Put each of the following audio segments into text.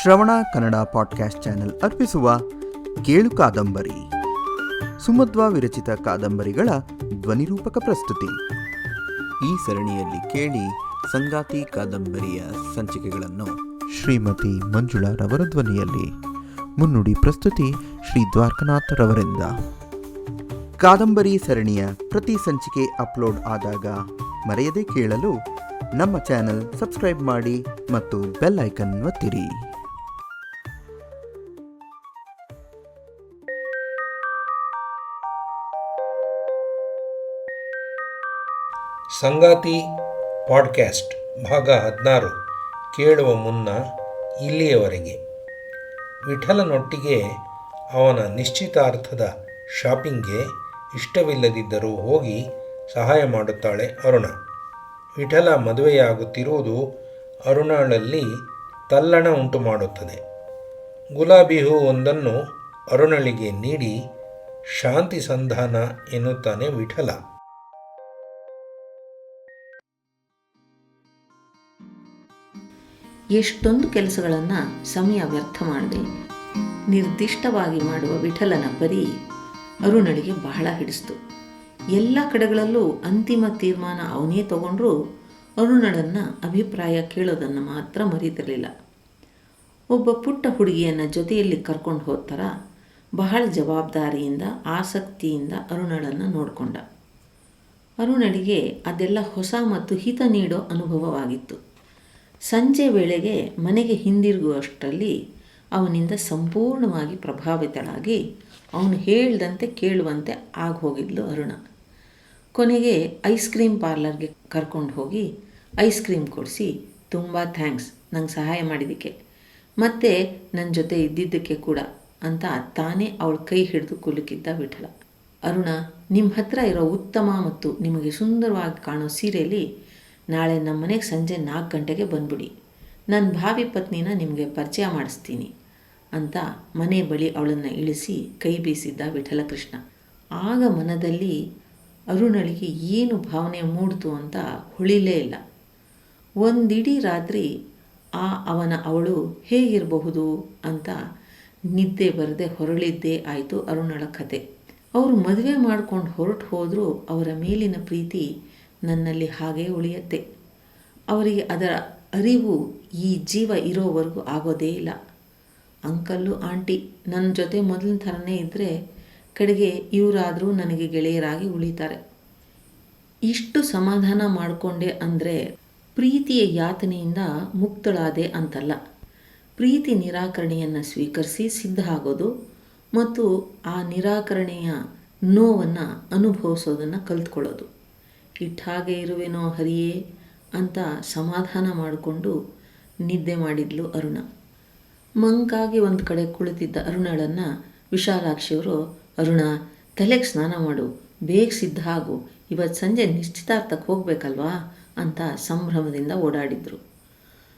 ಶ್ರವಣ Kannada podcast channel ಅರ್ಪಿಸುವ ಕೇಳು ಕಾದಂಬರಿ, ಸುಮಧ್ವ ವಿರಚಿತ ಕಾದಂಬರಿಗಳ ಧ್ವನಿರೂಪಕ ಪ್ರಸ್ತುತಿ. ಈ ಸರಣಿಯಲ್ಲಿ ಕೇಳಿ ಸಂಗಾತಿ ಕಾದಂಬರಿಯ ಸಂಚಿಕೆಗಳನ್ನು ಶ್ರೀಮತಿ ಮಂಜುಳಾ ರವರ ಧ್ವನಿಯಲ್ಲಿ. ಮುನ್ನುಡಿ ಪ್ರಸ್ತುತಿ ಶ್ರೀ ದ್ವಾರಕನಾಥ್ ರವರಿಂದ. ಕಾದಂಬರಿ ಸರಣಿಯ ಪ್ರತಿ ಸಂಚಿಕೆ ಅಪ್ಲೋಡ್ ಆದಾಗ ಮರೆಯದೆ ಕೇಳಲು ನಮ್ಮ ಚಾನೆಲ್ ಸಬ್ಸ್ಕ್ರೈಬ್ ಮಾಡಿ ಮತ್ತು ಬೆಲ್ ಐಕನ್ ಒತ್ತಿರಿ. ಸಂಗಾತಿ ಪಾಡ್ಕ್ಯಾಸ್ಟ್ ಭಾಗ 16 ಕೇಳುವ ಮುನ್ನ ಇಲ್ಲಿಯವರೆಗೆ. ವಿಠಲನೊಟ್ಟಿಗೆ ಅವನ ನಿಶ್ಚಿತಾರ್ಥದ ಶಾಪಿಂಗ್ಗೆ ಇಷ್ಟವಿಲ್ಲದಿದ್ದರೂ ಹೋಗಿ ಸಹಾಯ ಮಾಡುತ್ತಾಳೆ ಅರುಣ. ವಿಠಲ ಮದುವೆಯಾಗುತ್ತಿರುವುದು ಅರುಣಳಲ್ಲಿ ತಲ್ಲಣ ಉಂಟು ಮಾಡುತ್ತದೆ. ಗುಲಾಬಿ ಹೂವೊಂದನ್ನು ಅರುಣಳಿಗೆ ನೀಡಿ ಶಾಂತಿ ಸಂಧಾನ ಎನ್ನುತ್ತಾನೆ ವಿಠಲ. ಎಷ್ಟೊಂದು ಕೆಲಸಗಳನ್ನು ಸಮಯ ವ್ಯರ್ಥ ಮಾಡದೆ ನಿರ್ದಿಷ್ಟವಾಗಿ ಮಾಡುವ ವಿಠಲನ ಪರಿ ಅರುಣಳಿಗೆ ಬಹಳ ಹಿಡಿಸ್ತು. ಎಲ್ಲ ಕಡೆಗಳಲ್ಲೂ ಅಂತಿಮ ತೀರ್ಮಾನ ಅವನೇ ತಗೊಂಡ್ರೂ ಅರುಣಳನ್ನು ಅಭಿಪ್ರಾಯ ಕೇಳೋದನ್ನು ಮಾತ್ರ ಮರೀತಿರಲಿಲ್ಲ. ಒಬ್ಬ ಪುಟ್ಟ ಹುಡುಗಿಯನ್ನು ಜೊತೆಯಲ್ಲಿ ಕರ್ಕೊಂಡು ಹೋಗ್ತಾರ ಬಹಳ ಜವಾಬ್ದಾರಿಯಿಂದ ಆಸಕ್ತಿಯಿಂದ ಅರುಣಳನ್ನು ನೋಡಿಕೊಂಡ. ಅರುಣಳಿಗೆ ಅದೆಲ್ಲ ಹೊಸ ಮತ್ತು ಹಿತ ನೀಡೋ ಅನುಭವವಾಗಿತ್ತು. ಸಂಜೆ ವೇಳೆಗೆ ಮನೆಗೆ ಹಿಂದಿರುಗುವಷ್ಟರಲ್ಲಿ ಅವನಿಂದ ಸಂಪೂರ್ಣವಾಗಿ ಪ್ರಭಾವಿತಳಾಗಿ ಅವನು ಹೇಳ್ದಂತೆ ಕೇಳುವಂತೆ ಆಗೋಗಿದ್ಲು ಅರುಣ. ಕೊನೆಗೆ ಐಸ್ ಕ್ರೀಮ್ ಪಾರ್ಲರ್ಗೆ ಕರ್ಕೊಂಡು ಹೋಗಿ ಐಸ್ ಕ್ರೀಮ್ ಕೊಡಿಸಿ, ತುಂಬ ಥ್ಯಾಂಕ್ಸ್ ನಂಗೆ ಸಹಾಯ ಮಾಡಿದ್ದಕ್ಕೆ, ಮತ್ತು ನನ್ನ ಜೊತೆ ಇದ್ದಿದ್ದಕ್ಕೆ ಕೂಡ ಅಂತ ತಾನೇ ಅವಳ ಕೈ ಹಿಡಿದು ಕುಲುಕಿದ್ದ ವಿಠಲ. ಅರುಣ, ನಿಮ್ಮ ಹತ್ರ ಇರೋ ಉತ್ತಮ ಮತ್ತು ನಿಮಗೆ ಸುಂದರವಾಗಿ ಕಾಣೋ ಸೀರೆಯಲ್ಲಿ ನಾಳೆ ನಮ್ಮ ಮನೆಗೆ ಸಂಜೆ 4 ಗಂಟೆಗೆ ಬಂದ್ಬಿಡಿ. ನನ್ನ ಭಾವಿ ಪತ್ನಿನ ನಿಮಗೆ ಪರಿಚಯ ಮಾಡಿಸ್ತೀನಿ ಅಂತ ಮನೆ ಬಳಿ ಅವಳನ್ನು ಇಳಿಸಿ ಕೈ ಬೀಸಿದ್ದ ವಿಠಲಕೃಷ್ಣ. ಆಗ ಮನದಲ್ಲಿ ಅರುಣಳಿಗೆ ಏನು ಭಾವನೆ ಮೂಡ್ತು ಅಂತ ಹೊಳಿಲೇ ಇಲ್ಲ. ಒಂದಿಡೀ ರಾತ್ರಿ ಅವಳು ಹೇಗಿರಬಹುದು ಅಂತ ನಿದ್ದೆ ಬರದೆ ಹೊರಳಿದ್ದೇ ಆಯಿತು ಅರುಣಳ ಕತೆ. ಅವರು ಮದುವೆ ಮಾಡ್ಕೊಂಡು ಹೊರಟು ಹೋದರೂ ಅವರ ಮೇಲಿನ ಪ್ರೀತಿ ನನ್ನಲ್ಲಿ ಹಾಗೇ ಉಳಿಯತ್ತೆ. ಅವರಿಗೆ ಅದರ ಅರಿವು ಈ ಜೀವ ಇರೋವರೆಗೂ ಆಗೋದೇ ಇಲ್ಲ. ಅಂಕಲ್ಲು ಆಂಟಿ ನನ್ನ ಜೊತೆ ಮೊದಲಿನ ಥರನೇ ಇದ್ದರೆ ಕಡೆಗೆ ಇವರಾದರೂ ನನಗೆ ಗೆಳೆಯರಾಗಿ ಉಳಿತಾರೆ. ಇಷ್ಟು ಸಮಾಧಾನ ಮಾಡಿಕೊಂಡೆ ಅಂದರೆ ಪ್ರೀತಿಯ ಯಾತನೆಯಿಂದ ಮುಕ್ತಳಾದೆ ಅಂತಲ್ಲ. ಪ್ರೀತಿ ನಿರಾಕರಣೆಯನ್ನು ಸ್ವೀಕರಿಸಿ ಸಿದ್ಧ ಆಗೋದು ಮತ್ತು ಆ ನಿರಾಕರಣೆಯ ನೋವನ್ನು ಅನುಭವಿಸೋದನ್ನು ಕಲ್ತ್ಕೊಳ್ಳೋದು. ಇಟ್ಟಾಗೆ ಇರುವೆನೋ ಹರಿಯೇ ಅಂತ ಸಮಾಧಾನ ಮಾಡಿಕೊಂಡು ನಿದ್ದೆ ಮಾಡಿದ್ಲು ಅರುಣ. ಮಂಕಾಗಿ ಒಂದು ಕಡೆ ಕುಳಿತಿದ್ದ ಅರುಣಳನ್ನು ವಿಶಾಲಾಕ್ಷಿಯವರು, ಅರುಣ ತಲೆಗೆ ಸ್ನಾನ ಮಾಡು, ಬೇಗ ಸಿದ್ಧ ಆಗು, ಇವತ್ತು ಸಂಜೆ ನಿಶ್ಚಿತಾರ್ಥಕ್ಕೆ ಹೋಗಬೇಕಲ್ವಾ ಅಂತ ಸಂಭ್ರಮದಿಂದ ಓಡಾಡಿದ್ರು.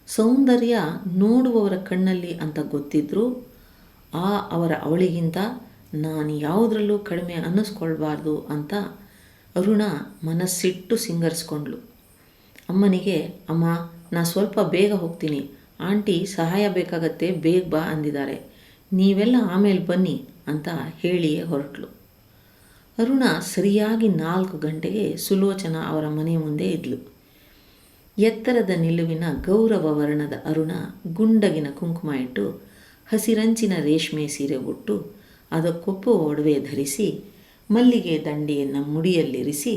ಸೌಂದರ್ಯ ನೋಡುವವರ ಕಣ್ಣಲ್ಲಿ ಅಂತ ಗೊತ್ತಿದ್ದರೂ ಅವಳಿಗಿಂತ ನಾನು ಯಾವುದರಲ್ಲೂ ಕಡಿಮೆ ಅನ್ನಿಸ್ಕೊಳ್ಬಾರ್ದು ಅಂತ ಅರುಣ ಮನಸ್ಸಿಟ್ಟು ಸಿಂಗರಿಸ್ಕೊಂಡ್ಳು. ಅಮ್ಮನಿಗೆ, ಅಮ್ಮ ನಾ ಸ್ವಲ್ಪ ಬೇಗ ಹೋಗ್ತೀನಿ, ಆಂಟಿ ಸಹಾಯ ಬೇಕಾಗತ್ತೆ, ಬೇಗ ಬಾ ಅಂದಿದ್ದಾರೆ, ನೀವೆಲ್ಲ ಆಮೇಲೆ ಬನ್ನಿ ಅಂತ ಹೇಳಿಯೇ ಹೊರಟಳು. ಅರುಣ ಸರಿಯಾಗಿ 4 ಗಂಟೆಗೆ ಸುಲೋಚನಾ ಅವರ ಮನೆ ಮುಂದೆ ಇದ್ಲು. ಎತ್ತರದ ನಿಲುವಿನ ಗೌರವ ವರ್ಣದ ಅರುಣ ಗುಂಡಗಿನ ಕುಂಕುಮ ಇಟ್ಟು ಹಸಿರಂಚಿನ ರೇಷ್ಮೆ ಸೀರೆ ಉಟ್ಟು ಅದಕ್ಕೊಪ್ಪು ಒಡವೆ ಧರಿಸಿ ಮಲ್ಲಿಗೆ ದಂಡೆಯನ್ನು ಮುಡಿಯಲ್ಲಿರಿಸಿ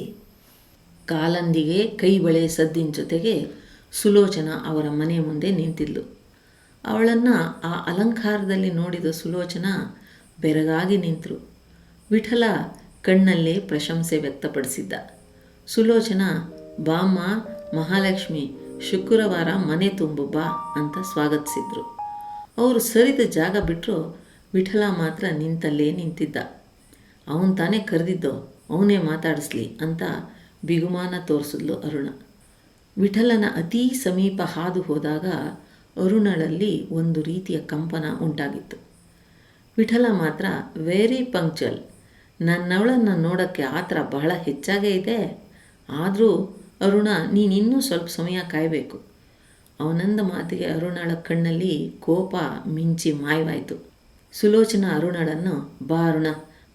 ಕಾಲಂದಿಗೆ ಕೈ ಬಳೆ ಸದ್ದಿನ ಜೊತೆಗೆ ಸುಲೋಚನಾ ಅವರ ಮನೆ ಮುಂದೆ ನಿಂತಿದ್ಲು. ಅವಳನ್ನು ಆ ಅಲಂಕಾರದಲ್ಲಿ ನೋಡಿದ ಸುಲೋಚನಾ ಬೆರಗಾಗಿ ನಿಂತರು. ವಿಠಲ ಕಣ್ಣಲ್ಲೇ ಪ್ರಶಂಸೆ ವ್ಯಕ್ತಪಡಿಸಿದ್ದ. ಸುಲೋಚನಾ, ಬಾಮ್ಮ ಮಹಾಲಕ್ಷ್ಮಿ, ಶುಕ್ರವಾರ ಮನೆ ತುಂಬು ಬಾ ಅಂತ ಸ್ವಾಗತಿಸಿದ್ರು. ಅವರು ಸರಿದ ಜಾಗ ಬಿಟ್ಟರು. ವಿಠಲ ಮಾತ್ರ ನಿಂತಲ್ಲೇ ನಿಂತಿದ್ದ. ಅವನು ತಾನೇ ಕರೆದಿದ್ದೋ, ಅವನೇ ಮಾತಾಡಿಸ್ಲಿ ಅಂತ ಬಿಗುಮಾನ ತೋರಿಸಿದ್ಲು ಅರುಣ. ವಿಠಲನ ಅತೀ ಸಮೀಪ ಹಾದು ಹೋದಾಗ ಅರುಣಳಲ್ಲಿ ಒಂದು ರೀತಿಯ ಕಂಪನ ಉಂಟಾಗಿತ್ತು. ವಿಠಲ ಮಾತ್ರ ವೆರಿ ಪಂಕ್ಚುವಲ್. ನನ್ನವಳನ್ನು ನೋಡೋಕ್ಕೆ ಆತರ ಬಹಳ ಹೆಚ್ಚಾಗೇ ಇದೆ. ಆದರೂ ಅರುಣ, ನೀನಿನ್ನೂ ಸ್ವಲ್ಪ ಸಮಯ ಕಾಯಬೇಕು. ಅವನಂದ ಮಾತಿಗೆ ಅರುಣಳ ಕಣ್ಣಲ್ಲಿ ಕೋಪ ಮಿಂಚಿ ಮಾಯವಾಯಿತು. ಸುಲೋಚನಾ ಅರುಣಳನ್ನು, ಬಾ ಅರುಣ,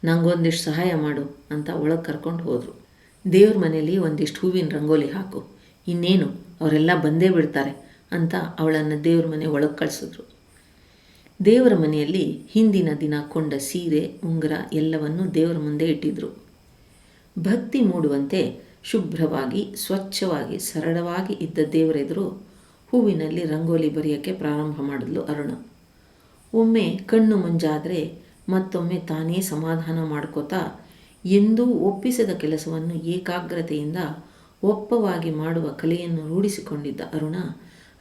ನಂಗೊಂದಿಷ್ಟು ಸಹಾಯ ಮಾಡು ಅಂತ ಒಳಗೆ ಕರ್ಕೊಂಡು ಹೋದರು. ದೇವ್ರ ಮನೆಯಲ್ಲಿ ಒಂದಿಷ್ಟು ಹೂವಿನ ರಂಗೋಲಿ ಹಾಕು, ಇನ್ನೇನು ಅವರೆಲ್ಲ ಬಂದೇ ಬಿಡ್ತಾರೆ ಅಂತ ಅವಳನ್ನು ದೇವ್ರ ಮನೆ ಒಳಗೆ ಕಳಿಸಿದ್ರು. ದೇವರ ಮನೆಯಲ್ಲಿ ಹಿಂದಿನ ದಿನ ಕೊಂಡ ಸೀರೆ, ಉಂಗುರ ಎಲ್ಲವನ್ನೂ ದೇವರ ಮುಂದೆ ಇಟ್ಟಿದ್ರು. ಭಕ್ತಿ ಮೂಡುವಂತೆ ಶುಭ್ರವಾಗಿ, ಸ್ವಚ್ಛವಾಗಿ, ಸರಳವಾಗಿ ಇದ್ದ ದೇವರೆದುರು ಹೂವಿನಲ್ಲಿ ರಂಗೋಲಿ ಬರೆಯೋಕ್ಕೆ ಪ್ರಾರಂಭ ಮಾಡಿದ್ಲು ಅರುಣ. ಒಮ್ಮೆ ಕಣ್ಣು ಮಂಜಾದರೆ ಮತ್ತೊಮ್ಮೆ ತಾನೇ ಸಮಾಧಾನ ಮಾಡ್ಕೋತಾ ಎಂದೂ ಒಪ್ಪಿಸದ ಕೆಲಸವನ್ನು ಏಕಾಗ್ರತೆಯಿಂದ ಒಪ್ಪವಾಗಿ ಮಾಡುವ ಕಲೆಯನ್ನು ರೂಢಿಸಿಕೊಂಡಿದ್ದ ಅರುಣ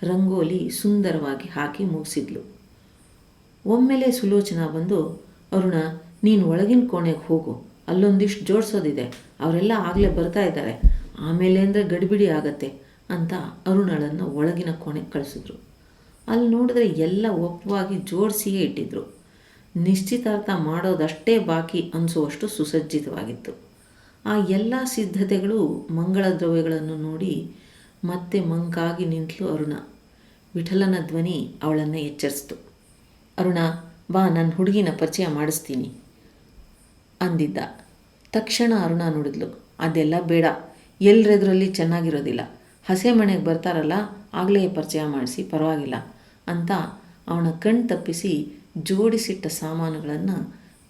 ರಂಗೋಲಿ ಸುಂದರವಾಗಿ ಹಾಕಿ ಮುಗಿಸಿದ್ಲು. ಒಮ್ಮೆಲೆ ಸುಲೋಚನಾ ಬಂದು, ಅರುಣ, ನೀನು ಒಳಗಿನ ಕೋಣೆಗೆ ಹೋಗು, ಅಲ್ಲೊಂದಿಷ್ಟು ಜೋಡಿಸೋದಿದೆ, ಅವರೆಲ್ಲ ಆಗಲೇ ಬರ್ತಾ ಇದ್ದಾರೆ, ಆಮೇಲೆ ಅಂದರೆ ಗಡಿಬಿಡಿ ಆಗತ್ತೆ ಅಂತ ಅರುಣಳನ್ನು ಒಳಗಿನ ಕೋಣೆಗೆ ಕಳಿಸಿದ್ರು. ಅಲ್ಲಿ ನೋಡಿದ್ರೆ ಎಲ್ಲ ಒಪ್ಪವಾಗಿ ಜೋಡಿಸಿಯೇ ಇಟ್ಟಿದ್ರು. ನಿಶ್ಚಿತಾರ್ಥ ಮಾಡೋದಷ್ಟೇ ಬಾಕಿ ಅನಿಸುವಷ್ಟು ಸುಸಜ್ಜಿತವಾಗಿತ್ತು. ಆ ಎಲ್ಲ ಸಿದ್ಧತೆಗಳು, ಮಂಗಳ ದ್ರವ್ಯಗಳನ್ನು ನೋಡಿ ಮತ್ತೆ ಮಂಕಾಗಿ ನಿಂತಳು ಅರುಣ. ವಿಠಲನ ಧ್ವನಿ ಅವಳನ್ನು ಎಚ್ಚರಿಸಿತು. ಅರುಣ, ಬಾ, ನನ್ನ ಹುಡುಗಿನ ಪರಿಚಯ ಮಾಡಿಸ್ತೀನಿ ಅಂದಿದ್ದ. ತಕ್ಷಣ ಅರುಣ ನೋಡಿದ್ಲು. ಅದೆಲ್ಲ ಬೇಡ, ಎಲ್ಲರೆದುರಲ್ಲಿ ಚೆನ್ನಾಗಿರೋದಿಲ್ಲ, ಹಸೆ ಮನೆಗೆ ಬರ್ತಾರಲ್ಲ ಆಗಲೇ ಪರಿಚಯ ಮಾಡಿಸಿ, ಪರವಾಗಿಲ್ಲ ಅಂತ ಅವನ ಕಣ್ ತಪ್ಪಿಸಿ ಜೋಡಿಸಿಟ್ಟ ಸಾಮಾನುಗಳನ್ನು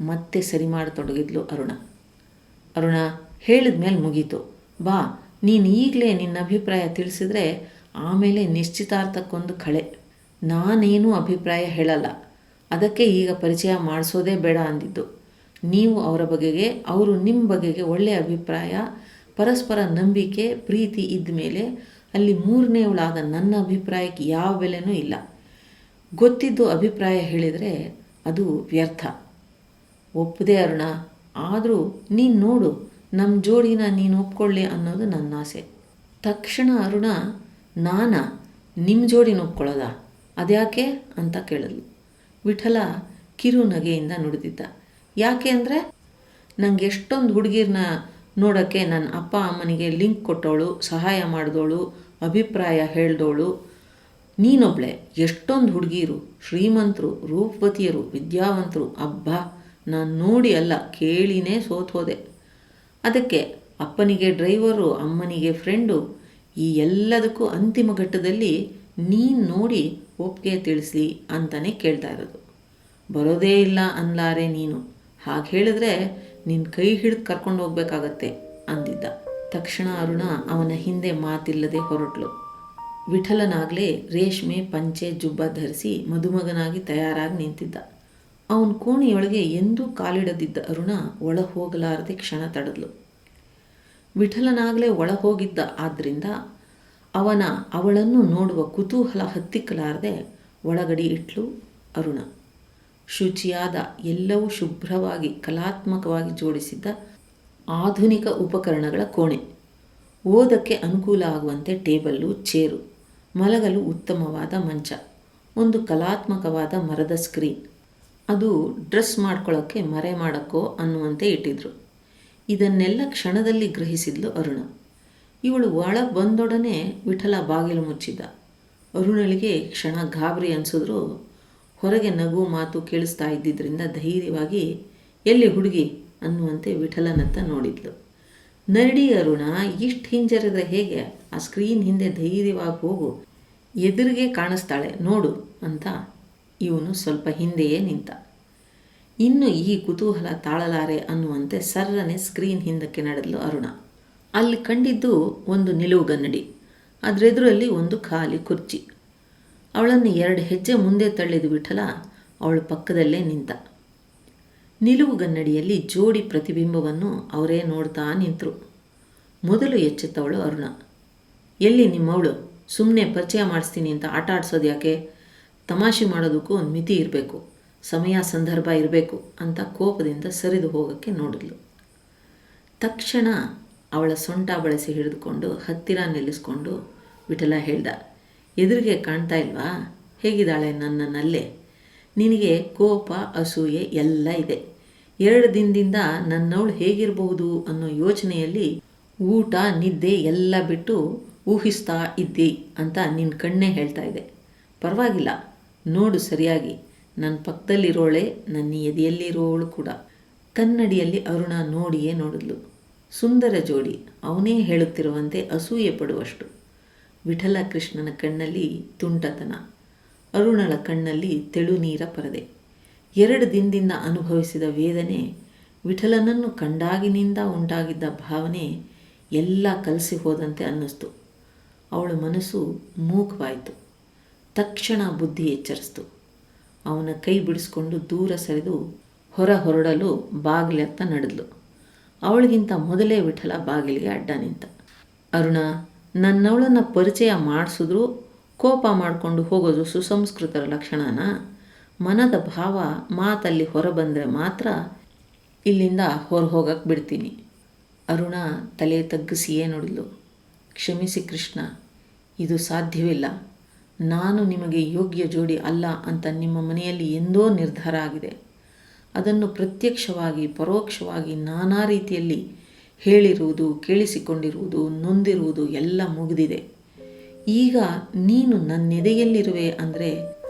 ಮತ್ತೆ ಸರಿ ಮಾಡತೊಡಗಿದ್ಲು ಅರುಣ. ಅರುಣ, ಹೇಳಿದ ಮೇಲೆ ಮುಗೀತು, ಬಾ, ನೀನು ಈಗಲೇ ನಿನ್ನ ಅಭಿಪ್ರಾಯ ತಿಳಿಸಿದ್ರೆ ಆಮೇಲೆ ನಿಶ್ಚಿತಾರ್ಥಕ್ಕೊಂದು ಕಳೆ. ನಾನೇನೂ ಅಭಿಪ್ರಾಯ ಹೇಳಲ್ಲ, ಅದಕ್ಕೆ ಈಗ ಪರಿಚಯ ಮಾಡಿಸೋದೇ ಬೇಡ ಅಂದಿದ್ದು. ನೀವು ಅವರ ಬಗೆಗೆ, ಅವರು ನಿಮ್ಮ ಬಗೆಗೆ ಒಳ್ಳೆಯ ಅಭಿಪ್ರಾಯ, ಪರಸ್ಪರ ನಂಬಿಕೆ, ಪ್ರೀತಿ ಇದ್ದ ಮೇಲೆ ಅಲ್ಲಿ ಮೂರನೇವಳಾದ ನನ್ನ ಅಭಿಪ್ರಾಯಕ್ಕೆ ಯಾವ ಬೆಲೆನೂ ಇಲ್ಲ. ಗೊತ್ತಿದ್ದು ಅಭಿಪ್ರಾಯ ಹೇಳಿದರೆ ಅದು ವ್ಯರ್ಥ. ಒಪ್ಪದೆ ಅರುಣ, ಆದರೂ ನೀನು ನೋಡು, ನಮ್ಮ ಜೋಡಿನ ನೀನು ಒಪ್ಕೊಳ್ಳಿ ಅನ್ನೋದು ನನ್ನ ಆಸೆ. ತಕ್ಷಣ ಅರುಣ, ನಾನಾ ನಿಮ್ಮ ಜೋಡಿನ ಒಪ್ಕೊಳ್ಳೋದಾ, ಅದ್ಯಾಕೆ ಅಂತ ಕೇಳಿದ್ಲು. ವಿಠಲ ಕಿರು ನಗೆಯಿಂದ ನುಡಿದಿದ್ದ. ಯಾಕೆ ಅಂದರೆ, ನನಗೆ ಎಷ್ಟೊಂದು ಹುಡುಗಿರನ್ನ ನೋಡೋಕ್ಕೆ ನನ್ನ ಅಪ್ಪ ಅಮ್ಮನಿಗೆ ಲಿಂಕ್ ಕೊಟ್ಟವಳು, ಸಹಾಯ ಮಾಡಿದವಳು, ಅಭಿಪ್ರಾಯ ಹೇಳ್ದವಳು ನೀನೊಬ್ಳೆ. ಎಷ್ಟೊಂದು ಹುಡುಗಿರು, ಶ್ರೀಮಂತರು, ರೂಪವತಿಯರು, ವಿದ್ಯಾವಂತರು, ಅಬ್ಬಾ, ನಾನು ನೋಡಿ ಅಲ್ಲ ಕೇಳಿನೇ ಸೋತೋದೆ. ಅದಕ್ಕೆ ಅಪ್ಪನಿಗೆ ಡ್ರೈವರು, ಅಮ್ಮನಿಗೆ ಫ್ರೆಂಡು, ಈ ಎಲ್ಲದಕ್ಕೂ ಅಂತಿಮ ಘಟ್ಟದಲ್ಲಿ ನೀನು ನೋಡಿ ಒಪ್ಪಿಗೆ ತಿಳಿಸ್ಲಿ ಅಂತಲೇ ಕೇಳ್ತಾ ಇರೋದು. ಬರೋದೇ ಇಲ್ಲ ಅನ್ಲಾರೆ ನೀನು, ಹಾಗೆ ಹೇಳಿದ್ರೆ ನಿನ್ನ ಕೈ ಹಿಡಿದು ಕರ್ಕೊಂಡು ಹೋಗ್ಬೇಕಾಗತ್ತೆ ಅಂದಿದ್ದ. ತಕ್ಷಣ ಅರುಣ ಅವನ ಹಿಂದೆ ಮಾತಿಲ್ಲದೆ ಹೊರಟ್ಲು. ವಿಠಲನಾಗಲೇ ರೇಷ್ಮೆ ಪಂಚೆ ಜುಬ್ಬ ಧರಿಸಿ ಮದುಮಗನಾಗಿ ತಯಾರಾಗಿ ನಿಂತಿದ್ದ. ಅವನ ಕೋಣೆಯೊಳಗೆ ಎಂದೂ ಕಾಲಿಡದಿದ್ದ ಅರುಣ ಒಳ ಹೋಗಲಾರದೆ ಕ್ಷಣ ತಡೆದ್ಲು. ವಿಠಲನಾಗಲೇ ಒಳ ಹೋಗಿದ್ದ ಆದ್ದರಿಂದ ಅವಳನ್ನು ನೋಡುವ ಕುತೂಹಲ ಹತ್ತಿಕ್ಕಲಾರದೆ ಒಳಗಡಿ ಇಟ್ಲು ಅರುಣ. ಶುಚಿಯಾದ, ಎಲ್ಲವೂ ಶುಭ್ರವಾಗಿ ಕಲಾತ್ಮಕವಾಗಿ ಜೋಡಿಸಿದ್ದ ಆಧುನಿಕ ಉಪಕರಣಗಳ ಕೋಣೆ. ಓದಕ್ಕೆ ಅನುಕೂಲ ಆಗುವಂತೆ ಟೇಬಲ್ಲು, ಚೇರು, ಮಲಗಲು ಉತ್ತಮವಾದ ಮಂಚ, ಒಂದು ಕಲಾತ್ಮಕವಾದ ಮರದ ಸ್ಕ್ರೀನ್. ಅದು ಡ್ರೆಸ್ ಮಾಡ್ಕೊಳ್ಳೋಕ್ಕೆ, ಮರೆ ಮಾಡೋಕ್ಕೋ ಅನ್ನುವಂತೆ ಇಟ್ಟಿದ್ರು. ಇದನ್ನೆಲ್ಲ ಕ್ಷಣದಲ್ಲಿ ಗ್ರಹಿಸಿದ್ಲು ಅರುಣ. ಇವಳು ಒಳಗೆ ಬಂದೊಡನೆ ವಿಠಲ ಬಾಗಿಲು ಮುಚ್ಚಿದ್ದ. ಅರುಣಳಿಗೆ ಕ್ಷಣ ಗಾಬರಿ ಅನಿಸಿದ್ರು. ಹೊರಗೆ ನಗು ಮಾತು ಕೇಳಿಸ್ತಾ ಇದ್ದಿದ್ದರಿಂದ ಧೈರ್ಯವಾಗಿ, ಎಲ್ಲಿ ಹುಡುಗಿ ಅನ್ನುವಂತೆ ವಿಠಲನತ್ತ ನೋಡಿದ್ಲು. ನಡಿ ಅರುಣ, ಇಷ್ಟು ಹಿಂಜರಿದ್ರೆ ಹೇಗೆ, ಆ ಸ್ಕ್ರೀನ್ ಹಿಂದೆ ಧೈರ್ಯವಾಗಿ ಹೋಗು, ಎದುರಿಗೆ ಕಾಣಿಸ್ತಾಳೆ ನೋಡು ಅಂತ ಇವನು ಸ್ವಲ್ಪ ಹಿಂದೆಯೇ ನಿಂತ. ಇನ್ನು ಈ ಕುತೂಹಲ ತಾಳಲಾರೆ ಅನ್ನುವಂತೆ ಸರ್ರನೆ ಸ್ಕ್ರೀನ್ ಹಿಂದಕ್ಕೆ ನಡೆದಳು ಅರುಣ. ಅಲ್ಲಿ ಕಂಡಿದ್ದು ಒಂದು ನಿಲುವುಗನ್ನಡಿ, ಅದರೆದುರಲ್ಲಿ ಒಂದು ಖಾಲಿ ಕುರ್ಚಿ. ಅವಳನ್ನು 2 ಹೆಜ್ಜೆ ಮುಂದೆ ತಳ್ಳಿದ ವಿಠಲ ಅವಳ ಪಕ್ಕದಲ್ಲೇ ನಿಂತ. ನಿಲುವುಗನ್ನಡಿಯಲ್ಲಿ ಜೋಡಿ ಪ್ರತಿಬಿಂಬವನ್ನು ಅವರೇ ನೋಡ್ತಾ ನಿಂತರು. ಮೊದಲು ಎಚ್ಚೆತ್ತವಳು ಅರುಣ. ಎಲ್ಲಿ ನಿಮ್ಮವಳು, ಸುಮ್ಮನೆ ಪರಿಚಯ ಮಾಡಿಸ್ತೀನಿ ಅಂತ ಆಟ ಆಡ್ಸೋದು ಯಾಕೆ? ತಮಾಷೆ ಮಾಡೋದಕ್ಕೂ ಒಂದು ಮಿತಿ ಇರಬೇಕು, ಸಮಯ ಸಂದರ್ಭ ಇರಬೇಕು ಅಂತ ಕೋಪದಿಂದ ಸರಿದು ಹೋಗೋಕ್ಕೆ ನೋಡಿದ್ಲು. ತಕ್ಷಣ ಅವಳ ಸೊಂಟ ಬಳಸಿ ಹಿಡಿದುಕೊಂಡು ಹತ್ತಿರ ನಿಲ್ಲಿಸ್ಕೊಂಡು ವಿಠಲ ಹೇಳ್ದ, ಎದುರಿಗೆ ಕಾಣ್ತಾ ಇಲ್ವಾ, ಹೇಗಿದ್ದಾಳೆ ನನ್ನನ್ನಲ್ಲೇ? ನಿನಗೆ ಕೋಪ, ಅಸೂಯೆ ಎಲ್ಲ ಇದೆ. 2 ದಿನದಿಂದ ನನ್ನವಳು ಹೇಗಿರಬಹುದು ಅನ್ನೋ ಯೋಚನೆಯಲ್ಲಿ ಊಟ ನಿದ್ದೆ ಎಲ್ಲ ಬಿಟ್ಟು ಊಹಿಸ್ತಾ ಇದ್ದಿ ಅಂತ ನಿನ್ನ ಕಣ್ಣೇ ಹೇಳ್ತಾ ಇದೆ. ಪರವಾಗಿಲ್ಲ, ನೋಡು ಸರಿಯಾಗಿ, ನನ್ನ ಪಕ್ಕದಲ್ಲಿರೋಳೆ ನನ್ನ ಎದೆಯಲ್ಲಿರೋಳು ಕೂಡ. ಕನ್ನಡಿಯಲ್ಲಿ ಅರುಣ ನೋಡಿಯೇ ನೋಡಿದ್ಲು. ಸುಂದರ ಜೋಡಿ, ಅವನೇ ಹೇಳುತ್ತಿರುವಂತೆ ಅಸೂಯೆ ಪಡುವಷ್ಟು. ವಿಠಲ ಕೃಷ್ಣನ ಕಣ್ಣಲ್ಲಿ ತುಂಟತನ, ಅರುಣಳ ಕಣ್ಣಲ್ಲಿ ತೆಳು ನೀರ ಪರದೆ. 2 ದಿನದಿಂದ ಅನುಭವಿಸಿದ ವೇದನೆ, ವಿಠಲನನ್ನು ಕಂಡಾಗಿನಿಂದ ಉಂಟಾಗಿದ್ದ ಭಾವನೆ ಎಲ್ಲ ಕಲಸಿ ಹೋದಂತೆ ಅನ್ನಿಸ್ತು. ಅವಳ ಮನಸ್ಸು ಮೂಕವಾಯಿತು. ತಕ್ಷಣ ಬುದ್ಧಿ ಎಚ್ಚರಿಸ್ತು. ಅವನ ಕೈ ಬಿಡಿಸ್ಕೊಂಡು ದೂರ ಸರಿದು ಹೊರಡಲು ಬಾಗಿಲತ್ತ ನಡೆದ್ಲು. ಅವಳಿಗಿಂತ ಮೊದಲೇ ವಿಠಲ ಬಾಗಿಲಿಗೆ ಅಡ್ಡ ನಿಂತ. ಅರುಣ, ನನ್ನವಳನ್ನು ಪರಿಚಯ ಮಾಡಿಸಿದ್ರೂ ಕೋಪ ಮಾಡಿಕೊಂಡು ಹೋಗೋದು ಸುಸಂಸ್ಕೃತರ ಲಕ್ಷಣನ? ಮನದ ಭಾವ ಮಾತಲ್ಲಿ ಹೊರಬಂದರೆ ಮಾತ್ರ ಇಲ್ಲಿಂದ ಹೋಗಕ್ಕೆ ಬಿಡ್ತೀನಿ. ಅರುಣ ತಲೆ ತಗ್ಗಿಸಿಯೇ ನೋಡಿದ್ಲು. ಕ್ಷಮಿಸಿ ಕೃಷ್ಣ, ಇದು ಸಾಧ್ಯವಿಲ್ಲ. ನಾನು ನಿಮಗೆ ಯೋಗ್ಯ ಜೋಡಿ ಅಲ್ಲ ಅಂತ ನಿಮ್ಮ ಮನೆಯಲ್ಲಿ ಎಂದೋ ನಿರ್ಧಾರ ಆಗಿದೆ. ಅದನ್ನು ಪ್ರತ್ಯಕ್ಷವಾಗಿ ಪರೋಕ್ಷವಾಗಿ ನಾನಾ ರೀತಿಯಲ್ಲಿ ಹೇಳಿರುವುದು, ಕೇಳಿಸಿಕೊಂಡಿರುವುದು, ನೊಂದಿರುವುದು ಎಲ್ಲ ಮುಗಿದಿದೆ. ಈಗ ನೀನು ನನ್ನೆದೆಯಲ್ಲಿರುವೆ ಅಂದರೆ